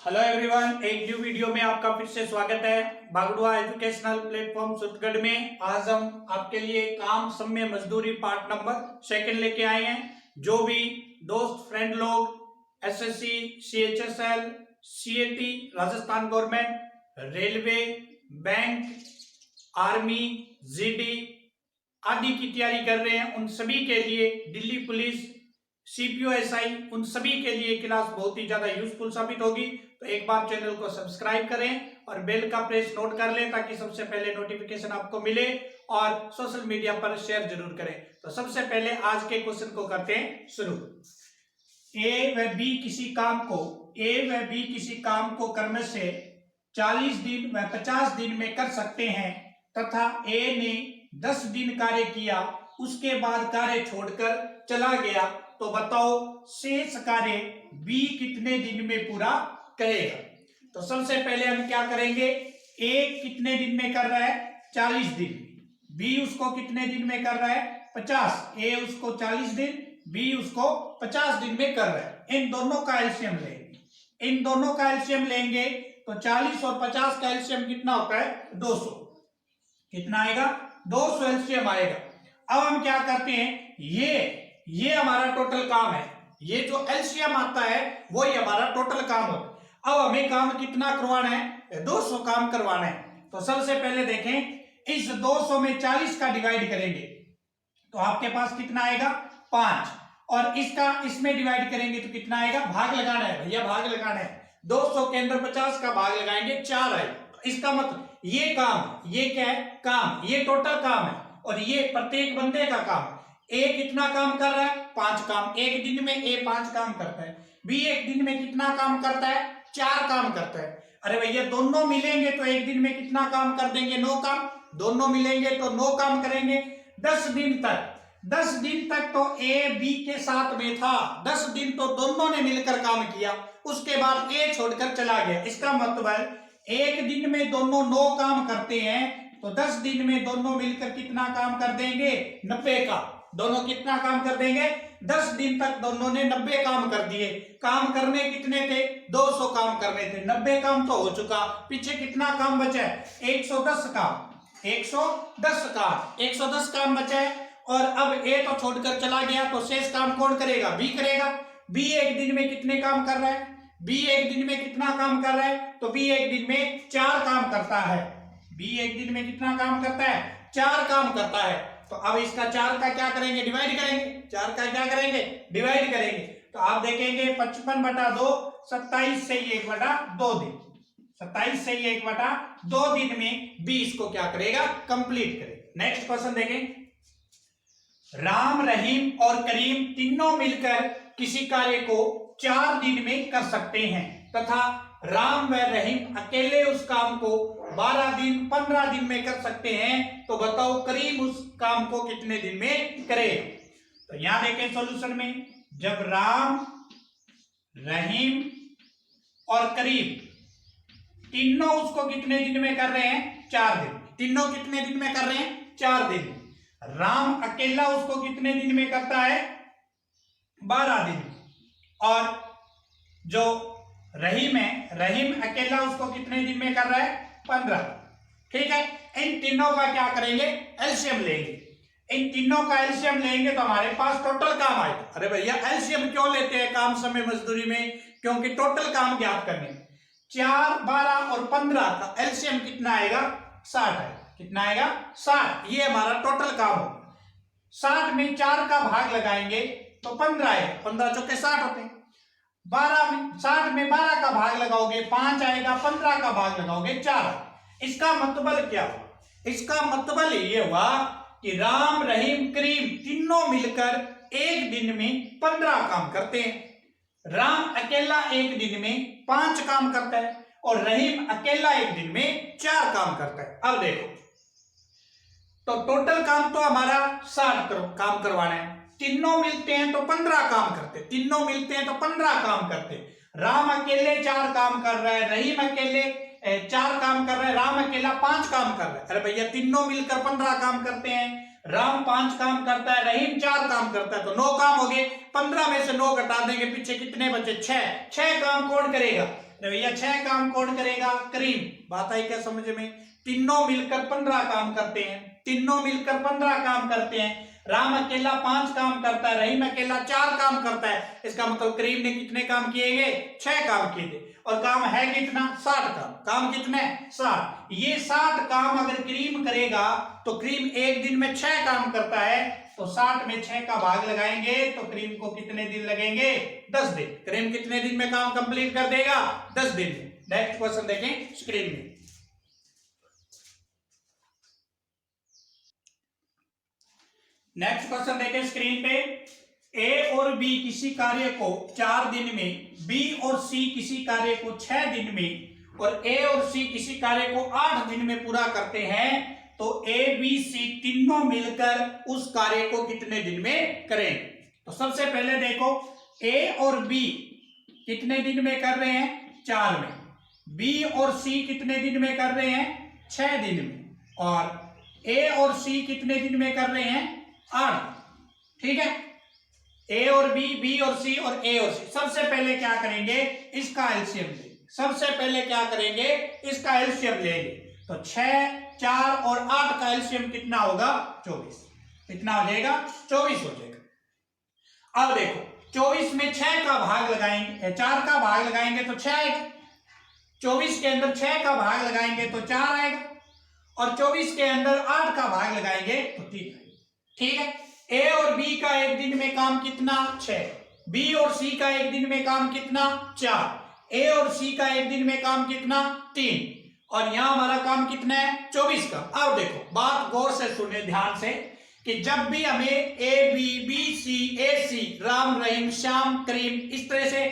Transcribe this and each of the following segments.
Hello everyone, एक new video में आपका फिर से स्वागत है। भागडुआ एजुकेशनल प्लेटफॉर्म सुटगढ़ में आज हम आपके लिए काम समय मजदूरी पार्ट नंबर 2 लेके आए हैं। जो भी दोस्त फ्रेंड लोग SSC, CHSL, CAT, Rajasthan government, railway, bank, army, GD आदि की तैयारी कर रहे हैं, उन सभी के लिए, दिल्ली पुलिस, सीपीओएसआई, उन सभी के लिए क्लास बहुत ही ज्यादा यूजफुल साबित होगी। तो एक बार चैनल को सब्सक्राइब करें और बेल का प्रेस नोट कर लें ताकि सबसे पहले नोटिफिकेशन आपको मिले, और सोशल मीडिया पर शेयर जरूर करें। तो सबसे पहले आज के क्वेश्चन को करते हैं शुरू। ए व बी किसी काम को क्रम से 40 दिन व 50 दिन में कर सकते हैं तथा ए ने 10 दिन कार्य किया, उसके बाद कार्य छोड़कर चला गया, तो बताओ शेष कार्य बी कितने दिन में पूरा करेगा। तो सबसे पहले हम क्या करेंगे, ए कितने दिन में कर रहा है, 40 दिन, बी उसको कितने दिन में कर रहा है, 50, ए उसको 40 दिन, बी उसको 50 दिन में कर रहा है। इन दोनों का एलसीएम लेंगे तो 40 और 50 का एलसीएम कितना होता है, 200। कितना आएगा, 200 एलसीएम आएगा। अब हम क्या करते हैं, ये हमारा टोटल काम है, ये जो एलसीएम आता है वो ही हमारा टोटल काम होता है। अब हमें काम कितना करवाना है, 200 काम करवाना है। तो सबसे पहले देखें, इस 200 में 40 का डिवाइड करेंगे तो आपके पास कितना आएगा, 5, और इसमें डिवाइड करेंगे तो कितना आएगा, भाग लगाना है भैया, भाग लगाना है। 200 के अंदर 50 का भाग लगाएंगे, 4 आएगा। तो इसका मतलब ये काम, ये क्या है, काम, ये टोटल काम है और ये प्रत्येक बंदे का काम। ए कितना काम कर रहा है, 5 काम, एक दिन में ए 5 काम करता है। बी एक दिन में कितना काम करता है, 4 काम करता है। अरे भैया दोनों मिलेंगे तो एक दिन में कितना काम कर देंगे, 9 काम, दोनों मिलेंगे तो 9 काम करेंगे। 10 दिन तक तो ए बी के साथ में था, 10 दिन तो दोनों ने मिलकर काम किया, उसके बाद ए छोड़कर चला गया। इसका मतलब एक दिन में दोनों 9 काम करते हैं, तो 10 दिन में दोनों मिलकर कितना काम कर देंगे, 90 का। दोनों कितना काम कर देंगे, 10 दिन तक दोनों ने 90 काम कर दिए। काम करने कितने थे, 200 काम करने थे, 90 काम तो हो चुका, पीछे कितना काम बचा है, 110 काम, 110 काम बचा है। और अब ए तो छोड़कर चला गया, तो शेष काम कौन करेगा, बी करेगा। बी एक दिन में कितने काम कर रहा है, बी एक दिन में कितना काम कर रहा है, तो बी एक दिन में 4 काम करता है। बी एक दिन में कितना काम करता है, 4 काम करता है। तो अब इसका 4 का क्या करेंगे, डिवाइड करेंगे, 4 का क्या करेंगे, डिवाइड करेंगे। तो आप देखेंगे 55/2, 27 से 1/2 दिन, 27 से 1/2 दिन में बी इसको क्या करेगा, कंप्लीट करेगा। नेक्स्ट क्वेश्चन देखें, राम, रहीम और करीम तीनों मिलकर किसी कार्य को 4 दिन में कर सकते हैं तथा राम व रहीम अकेले उस काम को 12 दिन 15 दिन में कर सकते हैं, तो बताओ करीम उस काम को कितने दिन में करेगा। तो यहां देखें सॉल्यूशन में, जब राम, रहीम और करीम तीनों उसको कितने दिन में कर रहे हैं, 4 दिन। तीनों कितने दिन में कर रहे हैं, 4 दिन। राम अकेला उसको कितने दिन में करता है, 12 दिन। और जो रहीम है, रहीम अकेला उसको कितने दिन में कर रहा है, 15। ठीक है, इन तीनों का क्या करेंगे, एलसीएम लेंगे। इन तीनों का एलसीएम लेंगे तो हमारे पास टोटल काम आएगा। अरे भैया एलसीएम क्यों लेते हैं काम समय मजदूरी में, क्योंकि टोटल काम ज्ञात करने में 4, 12 और 15 का एलसीएम कितना आएगा, 60 आएगा। कितना आएगा, 60। ये हमारा टोटल काम होगा। 60 में 4 का भाग लगाएंगे तो 15 आएगा, 15 चौके 60 होते हैं। 60 में 12 का भाग लगाओगे 5 आएगा, 15 का भाग लगाओगे 4। इसका मतलब क्या हुआ, इसका मतलब ये हुआ कि राम, रहीम, करीम तीनों मिलकर एक दिन में 15 काम करते हैं। राम अकेला एक दिन में 5 काम करता है और रहीम अकेला एक दिन में 4 काम करता है। अब देखो, तो टोटल काम तो हमारा 60 काम करवाना है, तीनों मिलते हैं तो 15 काम करते, तीनों मिलते हैं तो 15 काम करते। राम अकेले 4 काम कर रहा है, रहीम अकेले 4 काम कर रहा है, राम अकेला 5 काम कर रहा है। अरे भैया तीनों मिलकर 15 काम करते हैं, राम 5 काम करता है, रहीम 4 काम करता है, तो 9 काम हो गए। 15 में से 9 घटा देंगे, पीछे कितने बचे, 6 काम कौन करेगा, अरे भैया 6 काम कौन करेगा? क्रीम। बात आई क्या समझ में? तीनों मिलकर 15 काम करते हैं, तीनों मिलकर 15 काम करते हैं। राम अकेला 5 काम करता है, रहीम अकेला 4 काम करता है। इसका मतलब क्रीम ने कितने काम किए? 6 काम किए थे। और काम है कितना? 60 काम। काम कितने? 60। ये 60 काम अगर क्रीम करेगा तो क्रीम एक दिन में 6 काम करता है, तो 60 में 6 का भाग लगाएंगे तो क्रीम को कितने दिन लगेंगे? 10 दिन। क्रीम कितने दिन में काम कंप्लीट कर देगा? 10 दिन में। नेक्स्ट क्वेश्चन देखें स्क्रीन में। नेक्स्ट क्वेश्चन देखें स्क्रीन पे। ए और बी किसी कार्य को 4 दिन में, बी और सी किसी कार्य को 6 दिन में और ए और सी किसी कार्य को 8 दिन में पूरा करते हैं, तो ए बी सी तीनों मिलकर उस कार्य को कितने दिन में करेंगे? तो सबसे पहले देखो, ए और बी कितने दिन में कर रहे हैं? 4 में। बी और सी कितने दिन में कर रहे हैं? 6 दिन में। और ए और सी कितने दिन में कर रहे हैं? 8। ठीक है, ए और बी, बी और सी और ए और सी। सबसे पहले क्या करेंगे? इसका एलसीएम लेंगे। सबसे पहले क्या करेंगे? इसका एलसीएम लेंगे। तो 6, 4 और 8 का एलसीएम कितना होगा? 24। कितना हो जाएगा? 24 हो जाएगा। अब देखो, 24 में 6 का भाग लगाएंगे, 4 का भाग लगाएंगे तो 6 आएगा। 24 के अंदर 6 का भाग लगाएंगे तो 4 आएगा। और 24 के अंदर 8 का भाग लगाएंगे तो 3 आएगा। ठीक है, ए और बी का एक दिन में काम कितना? 6। बी और सी का एक दिन में काम कितना? 4। ए और सी का एक दिन में काम कितना? 3। और यहां हमारा काम कितना है? 24 का। अब देखो, बात गौर से सुने ध्यान से, कि जब भी हमें ए बी, बी सी, ए सी, राम रहीम श्याम करीम, इस तरह से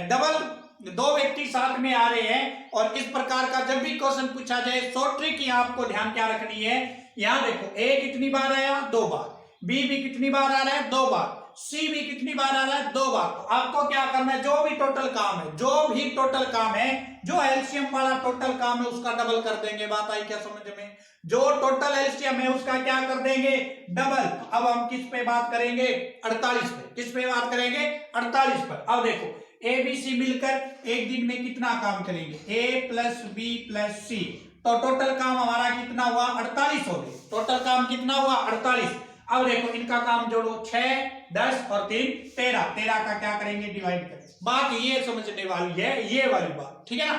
डबल 2 व्यक्ति साथ में आ रहे हैं और इस प्रकार का जब भी क्वेश्चन पूछा जाए, शॉर्ट ट्रिक यहाँ आपको ध्यान क्या रखनी है। यहां देखो, ए कितनी बार आया? 2 बार। बी भी कितनी बार आ रहा है? 2 बार। सी भी कितनी बार आ रहा है? 2 बार। तो आपको क्या करना है? जो भी टोटल काम है, जो भी टोटल काम है, जो एलसीएम वाला टोटल काम है उसका डबल कर देंगे। बात आई क्या समझ में? जो टोटल एलसीएम है उसका क्या कर देंगे? डबल। अब हम किस पे बात करेंगे? 48 पे। किस पे बात करेंगे? 48 पर। अब देखो, ए बी सी मिलकर एक दिन में कितना काम करेंगे? ए प्लस बी प्लस सी। तो टोटल काम हमारा कितना हुआ? 48 हो गए। टोटल काम कितना हुआ? 48। अब देखो, इनका काम जोड़ो, 6, 10 और 3, 13। 13 का क्या करेंगे? डिवाइड करेंगे। बात ये समझने वाली है, ये वाली बात। ठीक है ना?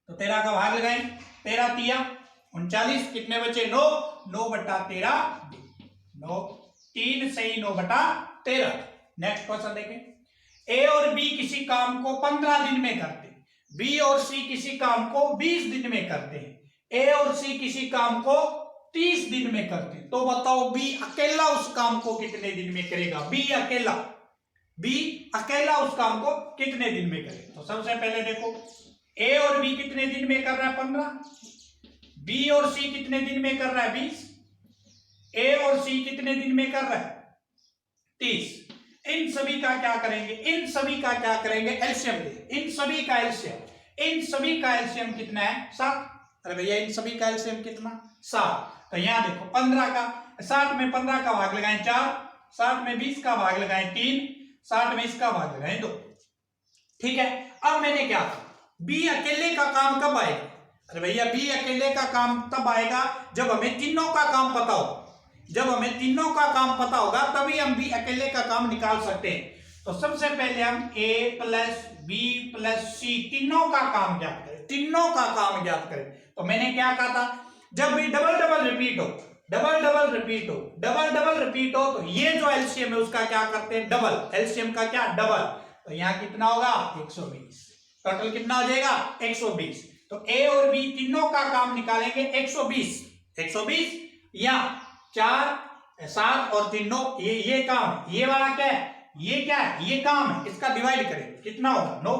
तो 13 का भाग लगाएं। 13 तिया 39। कितने बचे? 9। 9 बटा 13, 9। 3 सही 9 बटा 13। नेक्स्ट क्वेश्चन देखें। ए और बी किसी काम को 15 दिन में करते हैं, बी और सी किसी काम को 20 दिन में करते हैं, ए और सी किसी काम को 30 दिन में करते हैं। तो बताओ, बी अकेला उस काम को कितने दिन में करेगा? बी अकेला उस काम को कितने दिन में करेगा? तो सबसे पहले देखो, ए और बी कितने दिन में कर रहा है? 15। बी और सी कितने दिन में कर रहा है? 20। ए और सी कितने दिन में कर रहा है? 30। इन सभी का क्या करेंगे? इन सभी का क्या करेंगे? एलसीएम ले। इन सभी का एलसीएम कितना है? 7। अरे भैया, इन सभी का एलसीएम कितना? 7। तो यहां देखो, 15 का 60 में 15 का भाग लगाएं 4, 60 में 20 का भाग लगाएं 3, 60 में इसका भाग लगाएं 2। ठीक है, अब मैंने क्या कहा? बी अकेले का काम कब आएगा? अरे भैया, बी अकेले का काम तब आएगा जब हमें तीनों का काम पता हो। जब हमें तीनों का काम पता होगा तभी हम बी अकेले का काम निकाल सकते हैं। तो सबसे पहले हम ए प्लस बी प्लस सी तीनों का काम ज्ञात करें। तीनों का काम ज्ञात करें। तो मैंने क्या कहा था? जब भी डबल डबल रिपीट हो, डबल डबल रिपीट हो, डबल डबल रिपीट हो, तो ये जो एलसीएम है उसका क्या करते हैं? डबल। एलसीएम का क्या? डबल। तो यहाँ कितना होगा? 120। टोटल कितना हो जाएगा? 120। तो ए और बी तीनों का काम निकालेंगे 120। 120 या 4, 7 और 3, 9। ये काम, ये वाला क्या है? ये क्या है? ये काम है। इसका डिवाइड करेंगे, कितना होगा? 9।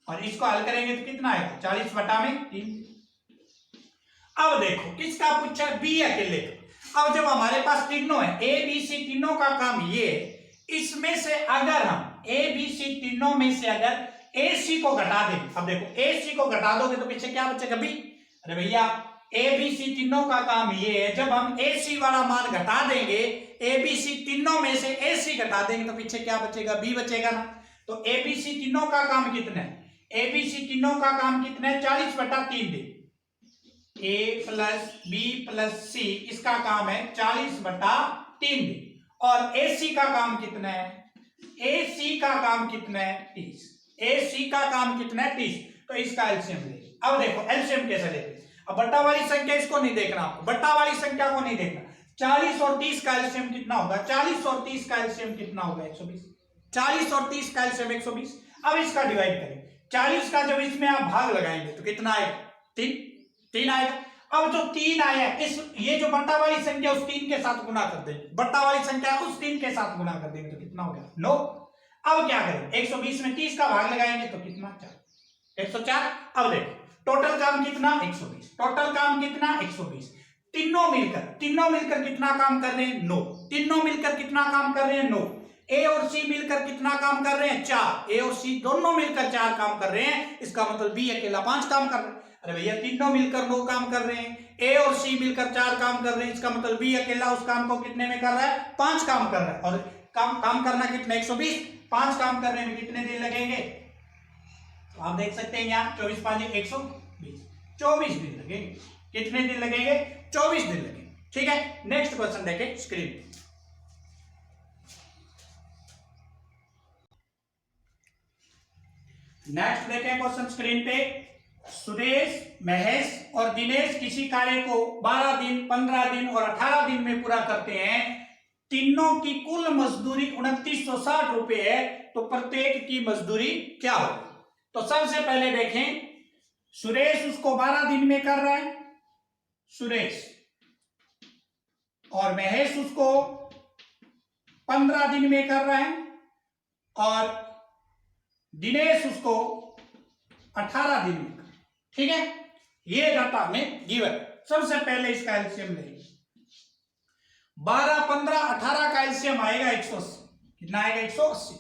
और इसको हल करेंगे तो कितना आएगा? 40 बटा में 3। अब देखो, किसका पूछा? बी अकेले का। अब जब हमारे पास तीनों है, ए बी सी तीनों का काम ये, इसमें से अगर हम ए बी सी तीनों में से अगर ए सी को घटा दें, अब देखो, ए सी को घटा दोगे तो पीछे क्या बचेगा? बी। अरे भैया, ए बी सी तीनों का काम ये है, जब हम ए सी वाला मान घटा देंगे, ए बी सी तीनों में से ए सी घटा देंगे तो पीछे क्या बचेगा? बी बचेगा ना। तो ए बी सी तीनों का काम कितना है? ABC तीनों का काम कितना है 40/3 दिन। A plus B plus C इसका काम है 40/3 दिन। और AC का काम कितना है, AC का काम कितना है 30। AC का काम कितना है 30, तो इसका एलसीएम ले। अब देखो एलसीएम कैसे लेते, अब बट्टा वाली संख्या इसको नहीं देखना आपको, बट्टा वाली संख्या को नहीं देखना। 40 और 30 का एलसीएम कितना होगा, 40 और 30 का एलसीएम कितना होगा 120। 40 और 30 का एलसीएम 120। अब इसका डिवाइड करें, 40 का जब इसमें आप भाग लगाएंगे तो कितना आएगा 3 आएगा। अब जो 3 आया इस ये जो बट्टा वाली संख्या उस 3 के साथ गुना कर देंगे, बट्टा वाली संख्या उस 3 के साथ गुना कर देंगे तो कितना हो गया 9। अब क्या करें 120 में 30 का भाग लगाएंगे तो कितना 4 104। अब देखो टोटल काम कितना 120, टोटल काम कितना 120। तीनों मिलकर कितना काम कर रहे हैं 9। तीनों मिलकर कितना काम कर रहे हैं 9। ए और सी मिलकर कितना काम कर रहे हैं 4। ए और सी दोनों मिलकर 4 काम कर रहे हैं, इसका मतलब बी अकेला 5 काम कर रहे हैं। अरे भैया तीनों मिलकर 9 काम कर रहे हैं, ए और सी मिलकर 4 काम कर रहे हैं, इसका मतलब बी अकेला उस काम को कितने में कर रहा है 5 काम कर रहा है। और काम करना कितना 120, 5 काम करने में कितने दिन लगेंगे, तो आप देख सकते हैं यहाँ 24 5 120, 24 दिन लगेंगे। कितने दिन लगेंगे 24 दिन लगेंगे। ठीक है, नेक्स्ट क्वेश्चन देखें स्क्रीन पे। नेक्स्ट देखें क्वेश्चन स्क्रीन पे। सुरेश, महेश और दिनेश किसी कार्य को 12 दिन, 15 दिन और 18 दिन में पूरा करते हैं। तीनों की कुल मजदूरी 2960 रुपए है, तो प्रत्येक की मजदूरी क्या होगी। तो सबसे पहले देखें, सुरेश उसको 12 दिन में कर रहा है सुरेश, और महेश उसको 15 दिन में कर रहा है, और दिनेश उसको 18 दिन में। ठीक है, ये डाटा में गिवन। सबसे पहले इसका एलसीएम लेंगे, 12 15 18 का एलसीएम आएगा 180। कितना आएगा 180।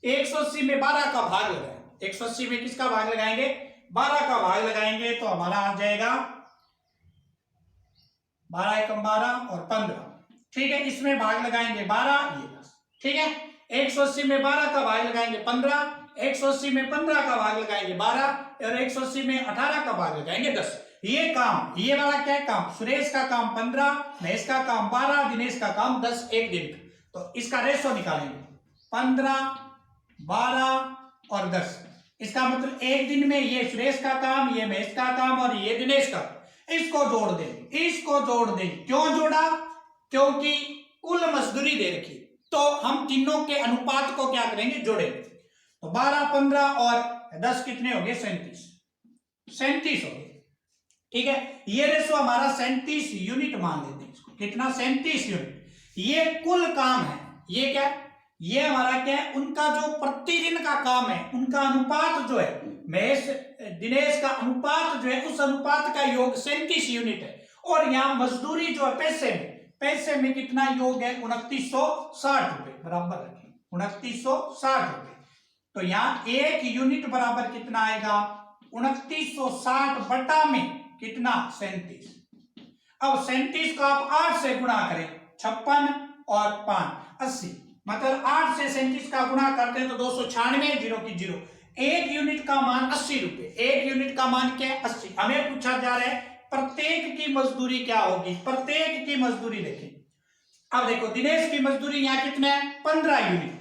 180 में 12 का भाग लगाएंगे, 180 में किसका भाग लगाएंगे 12 का भाग लगाएंगे, तो हमारा आ जाएगा 12 एकम 12 और 15। ठीक है, इसमें भाग लगाएंगे 12, ये 10। ठीक है, 180 में 12 का भाग लगाएंगे 15, 180 में 15 का भाग लगाएंगे 12 और 180 में 18 का भाग लगाएंगे 10। ये काम, ये वाला क्या है काम, सुरेश का काम 15, महेश का काम 12, दिनेश का काम 10 एक दिन का। तो इसका रेशो निकालेंगे 15 12 और 10। इसका मतलब एक दिन में ये सुरेश का काम, ये महेश का काम और ये दिनेश का, इसको जोड़ देंगे, इसको जोड़ देंगे। क्यों जोड़ा, क्योंकि कुल मजदूरी दे रखी, तो हम तीनों के अनुपात को क्या करेंगे जोड़ेंगे। तो 12 15 और 10 कितने हो गए 37 हो गए। ठीक है, ये रेशो हमारा 37 यूनिट मान लेते हैं इसको। कितना 37 यूनिट। ये कुल काम है, ये क्या, ये हमारा क्या है, उनका जो प्रतिदिन का काम है, उनका अनुपात जो है, महेश दिनेश का अनुपात जो है, उस अनुपात का योग 37 यूनिट है। और यहाँ मजदूरी जो है पैसे में कितना योग है 2960 रुपए, बराबर रखें 2960 रुपए। तो यहाँ एक यूनिट बराबर कितना आएगा 2960 बटा में कितना 37। अब 37 को आप 8 से गुणा करें, 56 और 5 80, मतलब 8 से 37 का गुणा करते हैं तो 296, 0 की 0। एक यूनिट का मान 80 रुपए, एक यूनिट का मान क्या है 80। हमें पूछा जा रहा है प्रत्येक की मजदूरी क्या होगी, प्रत्येक की मजदूरी देखें। अब देखो दिनेश की मजदूरी यहाँ कितना है 15 यूनिट,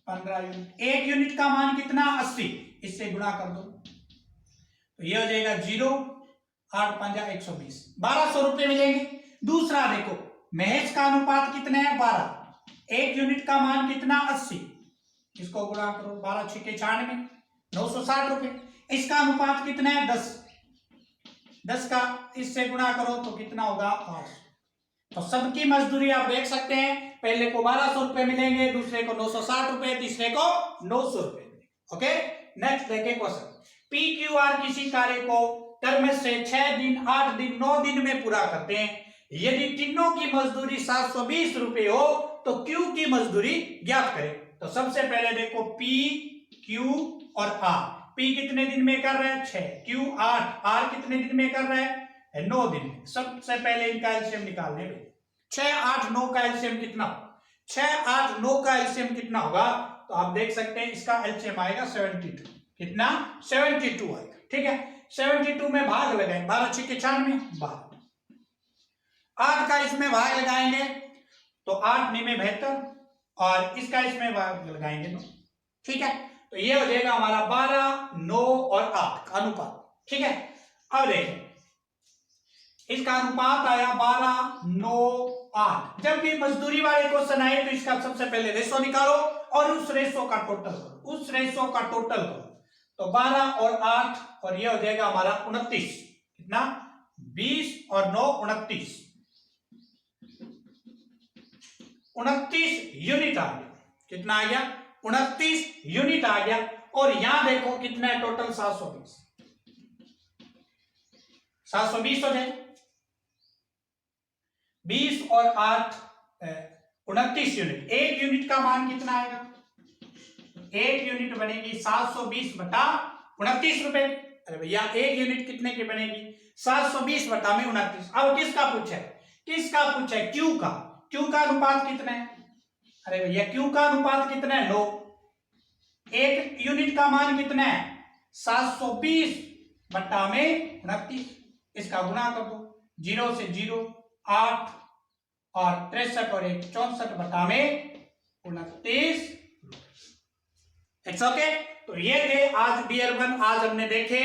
15 यूनिट। एक यूनिट का मान कितना 80, इससे गुणा कर दो तो ये हो जाएगा 0 8 5 120, 1200 रुपए मिलेंगे। दूसरा देखो महेश का अनुपात कितना है 12, एक यूनिट का मान कितना 80, इसको गुणा करो 12 6 96, 960 रुपए। इसका अनुपात कितना है 10 का इससे गुणा करो तो कितना होगा 8। तो सबकी मजदूरी आप देख सकते हैं, पहले को 1200 रुपए मिलेंगे, दूसरे को 960 रुपए, तीसरे को 900 रुपए। ओके, नेक्स्ट देखें क्वेश्चन। पी क्यू आर किसी कार्य को कर्म से 6 दिन 8 दिन 9 दिन में पूरा करते हैं। यदि तीनों की मजदूरी 720 रुपए हो तो क्यू की मजदूरी ज्ञात करें। तो सबसे पहले देखो पी क्यू और आर। पी कितने दिन में कर रहा है 6, क्यू 8, आर कितने दिन में कर रहा है 9 दिन में। सबसे पहले इनका एलसीएम निकालने में 6 8 9 का एलसीएम कितना, 6 8 9 का एलसीएम कितना होगा, तो आप देख सकते हैं इसका एलसीएम आएगा 72। कितना 72 आएगा। ठीक है, 72 में भाग लगाएंगे, 12 6 96, 12। 8 का इसमें भाग लगाएंगे तो 8 9 में 72, और इसका इसमें भाग लगाएंगे तो ठीक है, तो ये हो जाएगा हमारा 12 9 और 8 का अनुपात। ठीक है, अब देखें इसका अनुपात आया 12 9 8। जब भी मजदूरी वाले क्वेश्चन आए तो इसका सबसे पहले रेशो निकालो और उस रेशो का टोटल करो, उस रेशो का टोटल करो। तो 12 और 8 और ये हो जाएगा हमारा 29, कितना 20 और 9 29, 29 यूनिट आ गया। कितना आ गया 29 यूनिट आ गया। और यहां देखो कितना है टोटल 720, 720 हो जाए, 20 और 8 29 यूनिट। एक यूनिट का मान कितना आएगा, एक यूनिट बनेगी 720 बटा 29 रुपए। अरे भैया एक यूनिट कितने की बनेगी 720 बटा में 29। अब किसका पूछा है, किसका पूछा है, क्यू का। क्यू का अनुपात कितना है, अरे भैया क्यू का अनुपात कितना है 9। एक यूनिट का मान कितना है 720 बटा में 29, इसका गुणा कर दो, 0 से 0 8 और 63 और 1 64 बटा में 29। It's okay. तो ये थे आज बियर 1। आज हमने देखे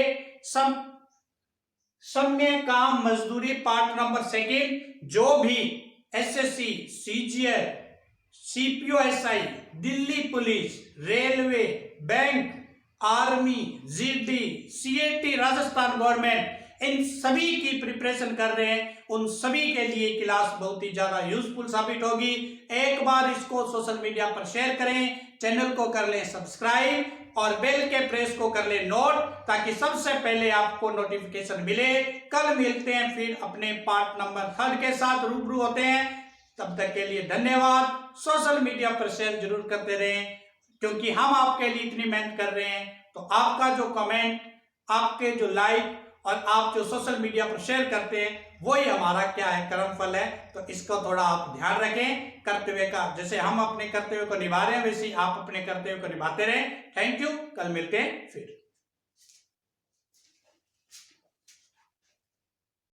सम्य काम मजदूरी पार्ट नंबर 2। जो भी SSC CGL CPO SI Delhi police railway bank army GD CAT Rajasthan government इन सभी की प्रिपरेशन कर रहे हैं, उन सभी के लिए क्लास बहुत ही ज्यादा यूजफुल साबित होगी। एक बार इसको सोशल मीडिया पर शेयर करें, चैनल को कर लें सब्सक्राइब और बेल के प्रेस को कर लें नोट, ताकि सबसे पहले आपको नोटिफिकेशन मिले। कल मिलते हैं फिर अपने पार्ट नंबर 3 के साथ रूबरू होते हैं। तब तक के लिए धन्यवाद। सोशल मीडिया पर शेयर जरूर करते रहें, क्योंकि हम आपके लिए इतनी मेहनत कर रहे हैं। तो आपका जो कमेंट, आपके जो लाइक और आप जो सोशल मीडिया पर शेयर करते हैं वही हमारा क्या है कर्मफल है। तो इसको थोड़ा आप ध्यान रखें, कर्तव्य का। जैसे हम अपने कर्तव्य को निभा रहे हैं वैसे आप अपने कर्तव्य को निभाते रहें। थैंक यू, कल मिलते हैं फिर।